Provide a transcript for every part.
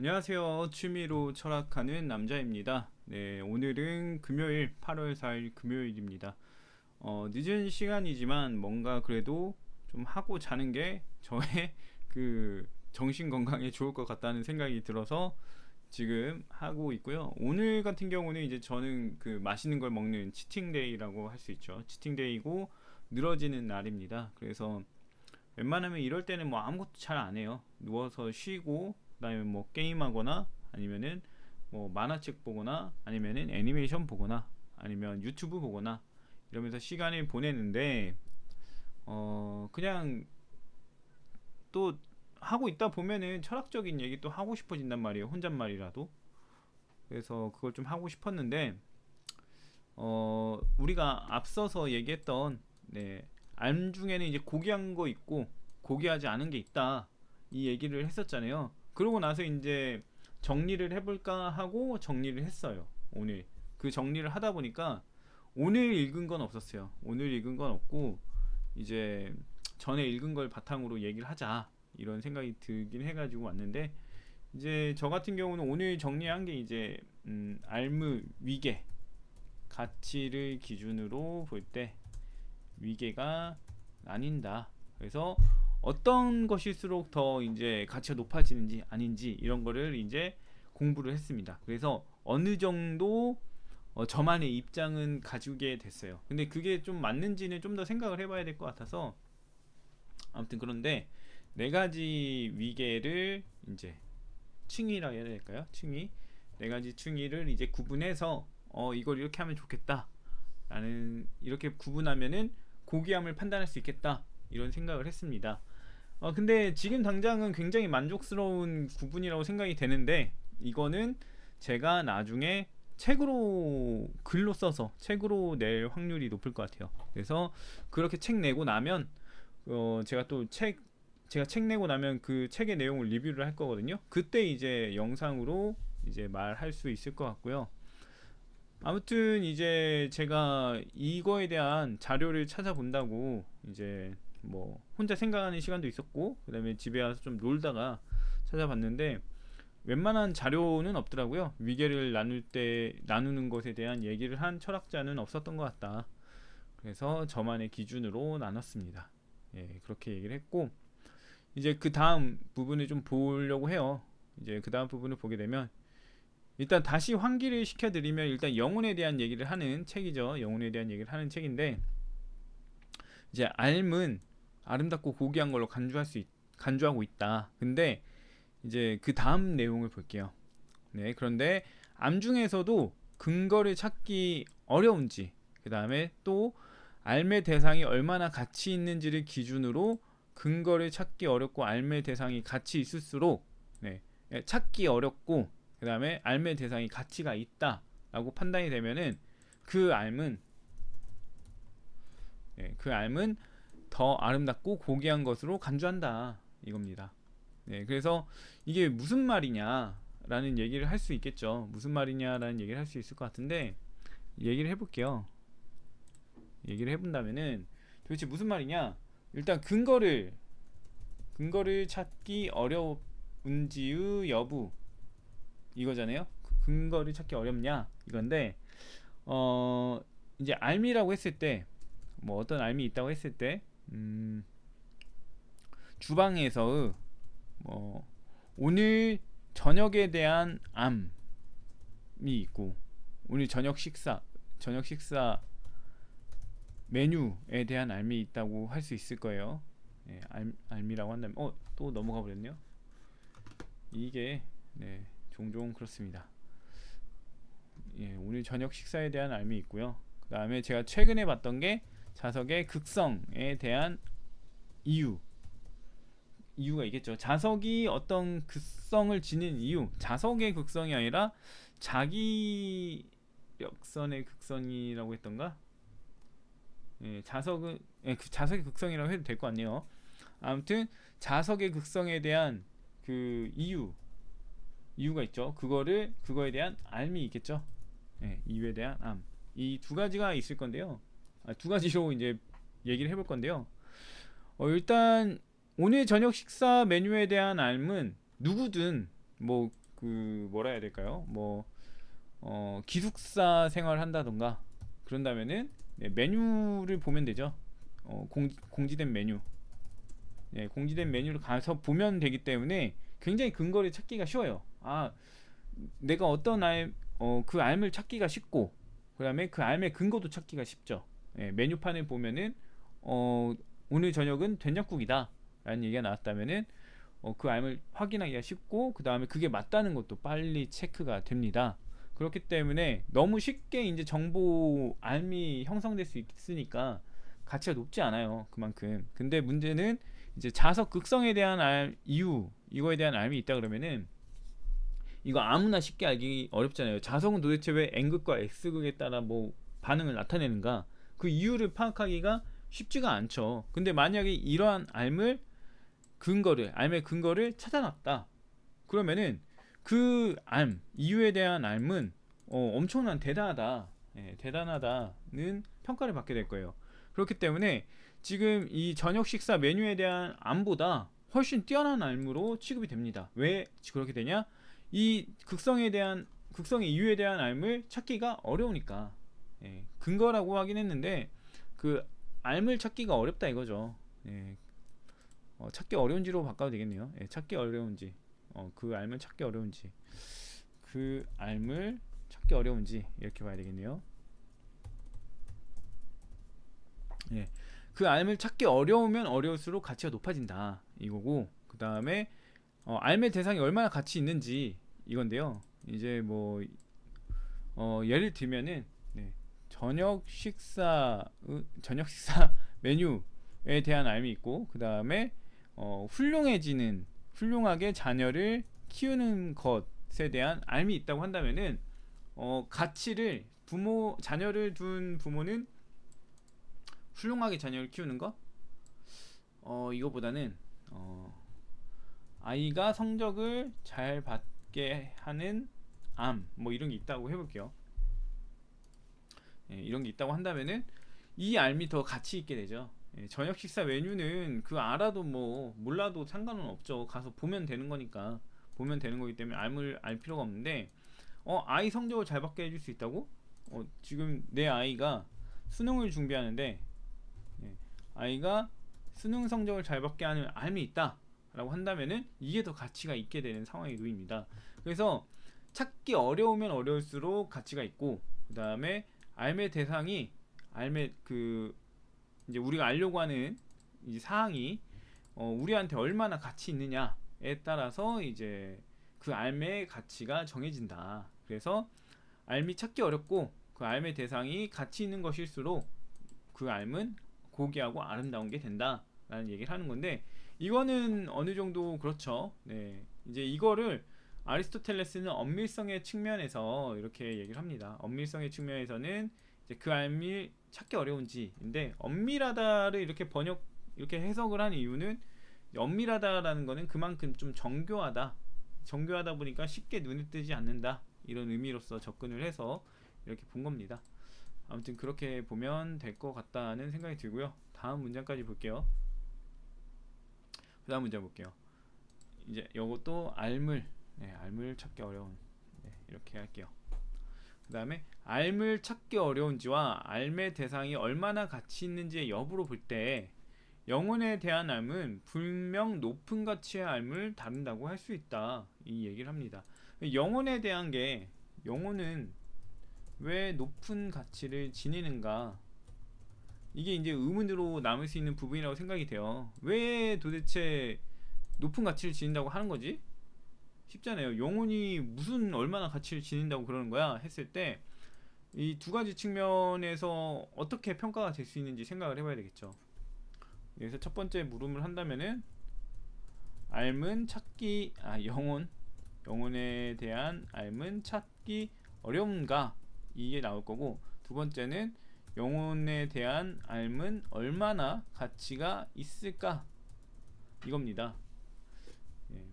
안녕하세요. 취미로 철학하는 남자입니다. 네, 오늘은 금요일 8월 4일 금요일입니다. 늦은 시간이지만 뭔가 그래도 좀 하고 자는 게 저의 그 정신 건강에 좋을 것 같다는 생각이 들어서 지금 하고 있고요. 오늘 같은 경우는 이제 저는 그 맛있는 걸 먹는 치팅데이라고 할 수 있죠. 치팅데이고 늘어지는 날입니다. 그래서 웬만하면 이럴 때는 뭐 아무것도 잘 안 해요. 누워서 쉬고 그다음에 뭐 게임하거나 아니면은 뭐 만화책 보거나 아니면은 애니메이션 보거나 아니면 유튜브 보거나 이러면서 시간을 보내는데 그냥 또 하고 있다 보면은 철학적인 얘기 또 하고 싶어진단 말이에요. 혼잣말이라도. 그래서 그걸 좀 하고 싶었는데 우리가 앞서서 얘기했던 네, 알 중에는 이제 고귀한 거 있고 고귀하지 않은 게 있다 이 얘기를 했었잖아요. 그러고 나서 이제 정리를 해볼까 하고 정리를 했어요. 오늘 그 정리를 하다 보니까 오늘 읽은 건 없었어요. 오늘 읽은 건 없고 이제 전에 읽은 걸 바탕으로 얘기를 하자 이런 생각이 들긴 해가지고 왔는데 이제 저 같은 경우는 오늘 정리한 게 이제 알무 위계 가치를 기준으로 볼 때 위계가 나뉜다. 그래서 어떤 것일수록 더 이제 가치가 높아지는지 아닌지 이런 거를 이제 공부를 했습니다. 그래서 어느 정도 저만의 입장은 가지게 됐어요. 근데 그게 좀 맞는지는 좀 더 생각을 해봐야 될 것 같아서 아무튼 그런데 네 가지 위계를 이제 층위라 해야 될까요? 층위 네 가지 층위를 이제 구분해서 이걸 이렇게 하면 좋겠다 라는 이렇게 구분하면은 고귀함을 판단할 수 있겠다 이런 생각을 했습니다. 근데 지금 당장은 굉장히 만족스러운 구분이라고 생각이 되는데 이거는 제가 나중에 책으로 글로 써서 책으로 낼 확률이 높을 것 같아요. 그래서 그렇게 책 내고 나면 제가 또 제가 책 내고 나면 그 책의 내용을 리뷰를 할 거거든요. 그때 이제 영상으로 이제 말할 수 있을 것 같고요. 아무튼 이제 제가 이거에 대한 자료를 찾아본다고 이제 뭐 혼자 생각하는 시간도 있었고 그다음에 집에 와서 좀 놀다가 찾아봤는데 웬만한 자료는 없더라고요. 위계를 나누는 것에 대한 얘기를 한 철학자는 없었던 것 같다. 그래서 저만의 기준으로 나눴습니다. 예, 그렇게 얘기를 했고 이제 그 다음 부분을 좀 보려고 해요. 이제 그 다음 부분을 보게 되면 일단 다시 환기를 시켜드리면 일단 영혼에 대한 얘기를 하는 책이죠. 영혼에 대한 얘기를 하는 책인데 이제 삶은 아름답고 고귀한 걸로 간주하고 있다. 근데 이제 그 다음 내용을 볼게요. 네, 그런데 암 중에서도 근거를 찾기 어려운지, 그 다음에 또 삶의 대상이 얼마나 가치 있는지를 기준으로 근거를 찾기 어렵고 삶의 대상이 가치 있을수록 네, 찾기 어렵고 그 다음에 삶의 대상이 가치가 있다라고 판단이 되면은 그 삶은 그 삶은 더 아름답고 고귀한 것으로 간주한다 이겁니다. 네, 그래서 이게 무슨 말이냐라는 얘기를 할 수 있겠죠. 무슨 말이냐라는 얘기를 할 수 있을 것 같은데 얘기를 해볼게요. 얘기를 해본다면은 도대체 무슨 말이냐? 일단 근거를 찾기 어려운지의 여부 이거잖아요. 근거를 찾기 어렵냐 이건데 이제 알미라고 했을 때 뭐 어떤 알미 있다고 했을 때 주방에서의 뭐 오늘 저녁에 대한 암이 있고 오늘 저녁 식사 메뉴에 대한 알미 있다고 할 수 있을 거예요. 예, 알미라고 한다면 또 넘어가 버렸네요. 이게 네, 종종 그렇습니다. 예, 오늘 저녁 식사에 대한 알미 있고요. 그 다음에 제가 최근에 봤던 게 자석의 극성에 대한 이유가 있겠죠. 자석이 어떤 극성을 지닌 이유, 자석의 극성이 아니라 자기력선의 극성이라고 했던가? 예, 자석의 극성이라고 해도 될 것 같네요. 아무튼 자석의 극성에 대한 그 이유가 있죠. 그거에 대한 암이 있겠죠. 예, 이유에 대한 암. 이 두 가지가 있을 건데요. 두 가지로 이제 얘기를 해볼 건데요. 일단 오늘 저녁 식사 메뉴에 대한 알은 누구든 뭐 그 뭐라 해야 될까요? 뭐 기숙사 생활을 한다던가 그런다면은 네, 메뉴를 보면 되죠. 공지된 메뉴, 네, 공지된 메뉴를 가서 보면 되기 때문에 굉장히 근거를 찾기가 쉬워요. 아, 내가 어떤 그 알을 찾기가 쉽고, 그다음에 그 알의 근거도 찾기가 쉽죠. 예, 메뉴판을 보면은 어, 오늘 저녁은 된장국이다 라는 얘기가 나왔다면은 그 알을 확인하기가 쉽고, 그 다음에 그게 맞다는 것도 빨리 체크가 됩니다. 그렇기 때문에 너무 쉽게 이제 정보 알미 형성될 수 있으니까 가치가 높지 않아요. 그만큼. 근데 문제는 이제 자석 극성에 대한 이유, 이거에 대한 알미 있다 그러면은 이거 아무나 쉽게 알기 어렵잖아요. 자석은 도대체 왜 N극과 X극에 따라 뭐 반응을 나타내는가? 그 이유를 파악하기가 쉽지가 않죠. 근데 만약에 이러한 알의 근거를 찾아놨다. 그러면은 그 이유에 대한 알은 엄청난 대단하다, 예, 대단하다는 평가를 받게 될 거예요. 그렇기 때문에 지금 이 저녁 식사 메뉴에 대한 암보다 훨씬 뛰어난 알무로 취급이 됩니다. 왜 그렇게 되냐? 이 극성의 이유에 대한 알을 찾기가 어려우니까. 예, 근거라고 하긴 했는데 그 알을 찾기가 어렵다 이거죠. 예, 찾기 어려운지로 바꿔도 되겠네요. 예, 찾기 어려운지, 그 알을 찾기 어려운지, 그 알을 찾기 어려운지 이렇게 봐야 되겠네요. 예, 그 알을 찾기 어려우면 어려울수록 가치가 높아진다 이거고, 그 다음에 알의 대상이 얼마나 가치 있는지 이건데요. 이제 뭐 예를 들면은 네, 저녁 식사 메뉴에 대한 알이 있고, 그 다음에 훌륭하게 자녀를 키우는 것에 대한 알이 있다고 한다면은 가치를 자녀를 둔 부모는 훌륭하게 자녀를 키우는 거 이거보다는 아이가 성적을 잘 받게 하는 뭐 이런 게 있다고 해볼게요. 예, 이런 게 있다고 한다면은 이 알미 더 가치 있게 되죠. 예, 저녁 식사 메뉴는 그 알아도 뭐 몰라도 상관은 없죠. 가서 보면 되는 거니까. 보면 되는 거기 때문에 알을 알 필요가 없는데 아이 성적을 잘 받게 해줄 수 있다고? 지금 내 아이가 수능을 준비하는데, 예, 아이가 수능 성적을 잘 받게 하는 알미 있다 라고 한다면은 이게 더 가치가 있게 되는 상황이 놓입니다. 그래서 찾기 어려우면 어려울수록 가치가 있고, 그 다음에 알의 대상이 알의 이제 우리가 알려고 하는 이 사항이 우리한테 얼마나 가치 있느냐에 따라서 이제 그 알의 가치가 정해진다. 그래서 알미 찾기 어렵고 그 알의 대상이 가치 있는 것일수록 그 알은 고귀하고 아름다운 게 된다라는 얘기를 하는 건데, 이거는 어느 정도 그렇죠. 네, 이제 이거를 아리스토텔레스는 엄밀성의 측면에서 이렇게 얘기를 합니다. 엄밀성의 측면에서는 이제 그 알미 찾기 어려운지인데, 엄밀하다를 이렇게 해석을 한 이유는 엄밀하다라는 거는 그만큼 좀 정교하다 보니까 쉽게 눈에 뜨지 않는다 이런 의미로서 접근을 해서 이렇게 본 겁니다. 아무튼 그렇게 보면 될 것 같다는 생각이 들고요. 다음 문장까지 볼게요. 그 다음 문장 볼게요. 이제 요것도 알물 찾기 어려운, 네, 이렇게 할게요. 그 다음에 알물 찾기 어려운지와 알의 대상이 얼마나 가치 있는지의 여부로 볼 때 영혼에 대한 알은 분명 높은 가치의 알을 다룬다고 할 수 있다 이 얘기를 합니다. 영혼은 왜 높은 가치를 지니는가, 이게 이제 의문으로 남을 수 있는 부분이라고 생각이 돼요. 왜 도대체 높은 가치를 지닌다고 하는 거지? 쉽잖아요. 영혼이 무슨 얼마나 가치를 지닌다고 그러는 거야 했을 때 이 두 가지 측면에서 어떻게 평가가 될 수 있는지 생각을 해봐야 되겠죠. 그래서 첫 번째 물음을 한다면은 영혼에 대한 알문 찾기 어려운가, 이게 나올 거고, 두 번째는 영혼에 대한 알문 얼마나 가치가 있을까 이겁니다. 예.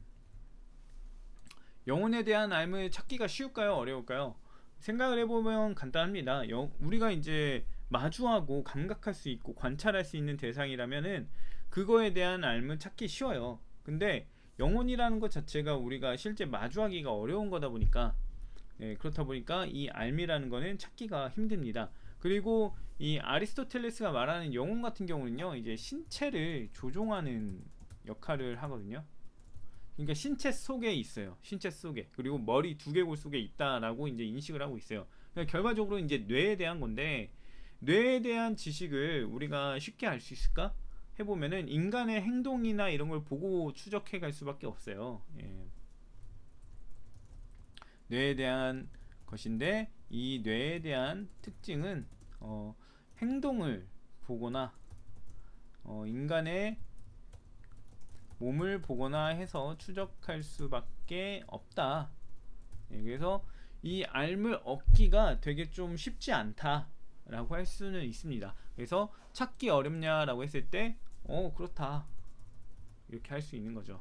영혼에 대한 알을 찾기가 쉬울까요 어려울까요? 생각을 해보면 간단합니다. 우리가 이제 마주하고 감각할 수 있고 관찰할 수 있는 대상이라면은 그거에 대한 알을 찾기 쉬워요. 근데 영혼이라는 것 자체가 우리가 실제 마주하기가 어려운 거다 보니까 그렇다 보니까 이 알미라는 거는 찾기가 힘듭니다. 그리고 이 아리스토텔레스가 말하는 영혼 같은 경우는요, 이제 신체를 조종하는 역할을 하거든요. 그러니까 신체 속에 있어요. 신체 속에. 그리고 머리 두개골 속에 있다라고 이제 인식을 하고 있어요. 그러니까 결과적으로 이제 뇌에 대한 건데, 뇌에 대한 지식을 우리가 쉽게 알 수 있을까? 해보면은 인간의 행동이나 이런 걸 보고 추적해 갈 수밖에 없어요. 뇌에 대한 것인데, 이 뇌에 대한 특징은 행동을 보거나 인간의 몸을 보거나 해서 추적할 수밖에 없다. 그래서 이 알을 얻기가 되게 좀 쉽지 않다라고 할 수는 있습니다. 그래서 찾기 어렵냐라고 했을 때, 그렇다. 이렇게 할 수 있는 거죠.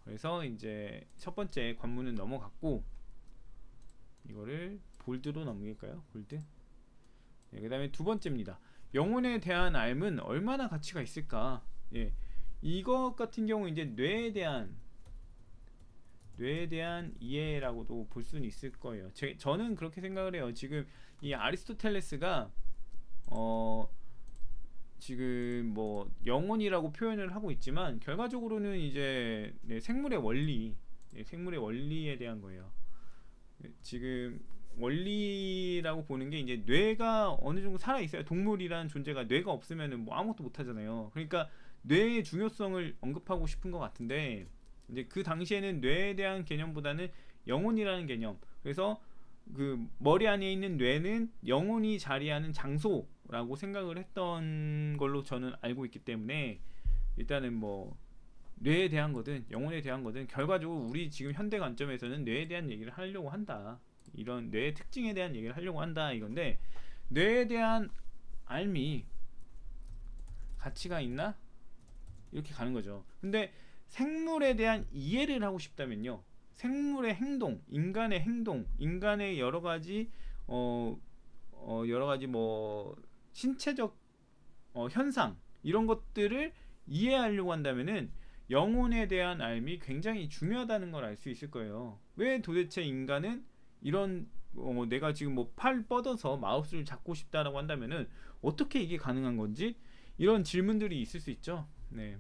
그래서 이제 첫 번째 관문은 넘어갔고, 이거를 볼드로 넘길까요? 볼드. 그 다음에 두 번째입니다. 영혼에 대한 알은 얼마나 가치가 있을까? 이것 같은 경우 이제 뇌에 대한 이해라고도 볼 수는 있을 거예요. 저는 그렇게 생각을 해요. 지금 이 아리스토텔레스가 지금 뭐 영혼이라고 표현을 하고 있지만 결과적으로는 이제 생물의 원리, 생물의 원리에 대한 거예요. 지금 원리라고 보는 게 이제 뇌가 어느 정도 살아 있어야, 동물이라는 존재가 뇌가 없으면은 뭐 아무것도 못 하잖아요. 그러니까 뇌의 중요성을 언급하고 싶은 것 같은데, 이제 그 당시에는 뇌에 대한 개념보다는 영혼이라는 개념. 그래서 그 머리 안에 있는 뇌는 영혼이 자리하는 장소라고 생각을 했던 걸로 저는 알고 있기 때문에, 일단은 뭐 뇌에 대한 거든 영혼에 대한 거든 결과적으로 우리 지금 현대 관점에서는 뇌에 대한 얘기를 하려고 한다. 이런 뇌의 특징에 대한 얘기를 하려고 한다 이건데, 뇌에 대한 알미 가치가 있나? 이렇게 가는 거죠. 근데 생물에 대한 이해를 하고 싶다면요, 생물의 행동, 인간의 행동, 인간의 여러 가지 여러 가지 뭐 신체적 현상, 이런 것들을 이해하려고 한다면은 영혼에 대한 알미 굉장히 중요하다는 걸 알 수 있을 거예요. 왜 도대체 인간은 이런 내가 지금 뭐 팔 뻗어서 마우스를 잡고 싶다라고 한다면은 어떻게 이게 가능한 건지, 이런 질문들이 있을 수 있죠. 네.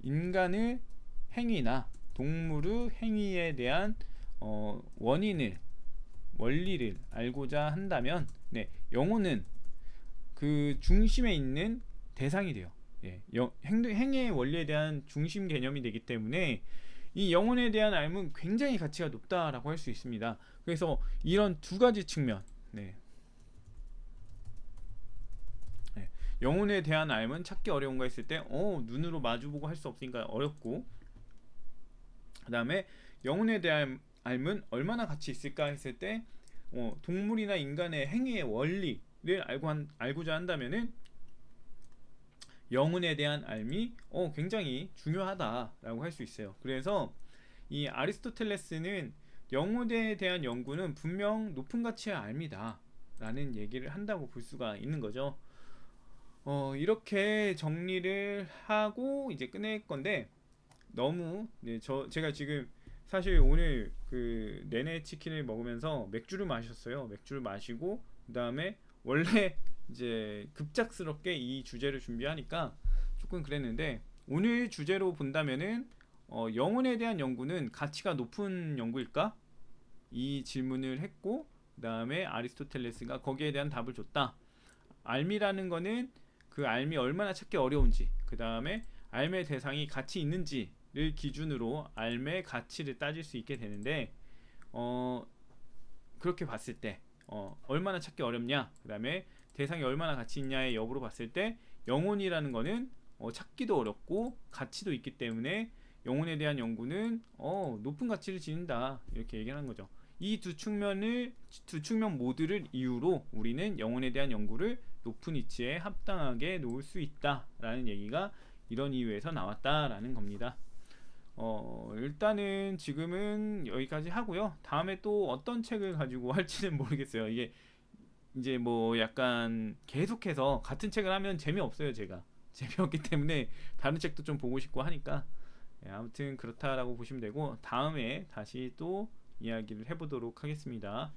인간의 행위나 동물의 행위에 대한 원리를 알고자 한다면, 영혼은 그 중심에 있는 대상이 돼요. 행위의 원리에 대한 중심 개념이 되기 때문에 이 영혼에 대한 알은 굉장히 가치가 높다라고 할 수 있습니다. 그래서 이런 두 가지 측면, 영혼에 대한 알은 찾기 어려운가 했을 때 눈으로 마주보고 할 수 없으니까 어렵고, 그 다음에 영혼에 대한 알은 얼마나 가치 있을까 했을 때 동물이나 인간의 행위의 원리를 알고자 한다면은 영혼에 대한 알미 굉장히 중요하다라고 할 수 있어요. 그래서 이 아리스토텔레스는 영혼에 대한 연구는 분명 높은 가치의 알미다 라는 얘기를 한다고 볼 수가 있는 거죠. 이렇게 정리를 하고 이제 끝낼 건데, 너무 제가 지금 사실 오늘 그 내내 치킨을 먹으면서 맥주를 마셨어요. 맥주를 마시고 그 다음에 원래 이제 급작스럽게 이 주제를 준비하니까 조금 그랬는데, 오늘 주제로 본다면은 영혼에 대한 연구는 가치가 높은 연구일까? 이 질문을 했고, 그 다음에 아리스토텔레스가 거기에 대한 답을 줬다. 알미라는 거는 그 알미 얼마나 찾기 어려운지, 그 다음에 알미의 대상이 가치 있는지를 기준으로 알미의 가치를 따질 수 있게 되는데, 그렇게 봤을 때 얼마나 찾기 어렵냐, 그 다음에 대상이 얼마나 가치 있냐의 여부로 봤을 때 영혼이라는 거는 찾기도 어렵고 가치도 있기 때문에 영혼에 대한 연구는 높은 가치를 지닌다, 이렇게 얘기하는 거죠. 이 두 측면 모두를 이유로 우리는 영혼에 대한 연구를 높은 위치에 합당하게 놓을 수 있다라는 얘기가 이런 이유에서 나왔다라는 겁니다. 일단은 지금은 여기까지 하고요. 다음에 또 어떤 책을 가지고 할지는 모르겠어요. 이게 이제 뭐 약간 계속해서 같은 책을 하면 재미없어요, 제가. 재미없기 때문에 다른 책도 좀 보고 싶고 하니까 아무튼 그렇다라고 보시면 되고 다음에 다시 또 이야기를 해보도록 하겠습니다.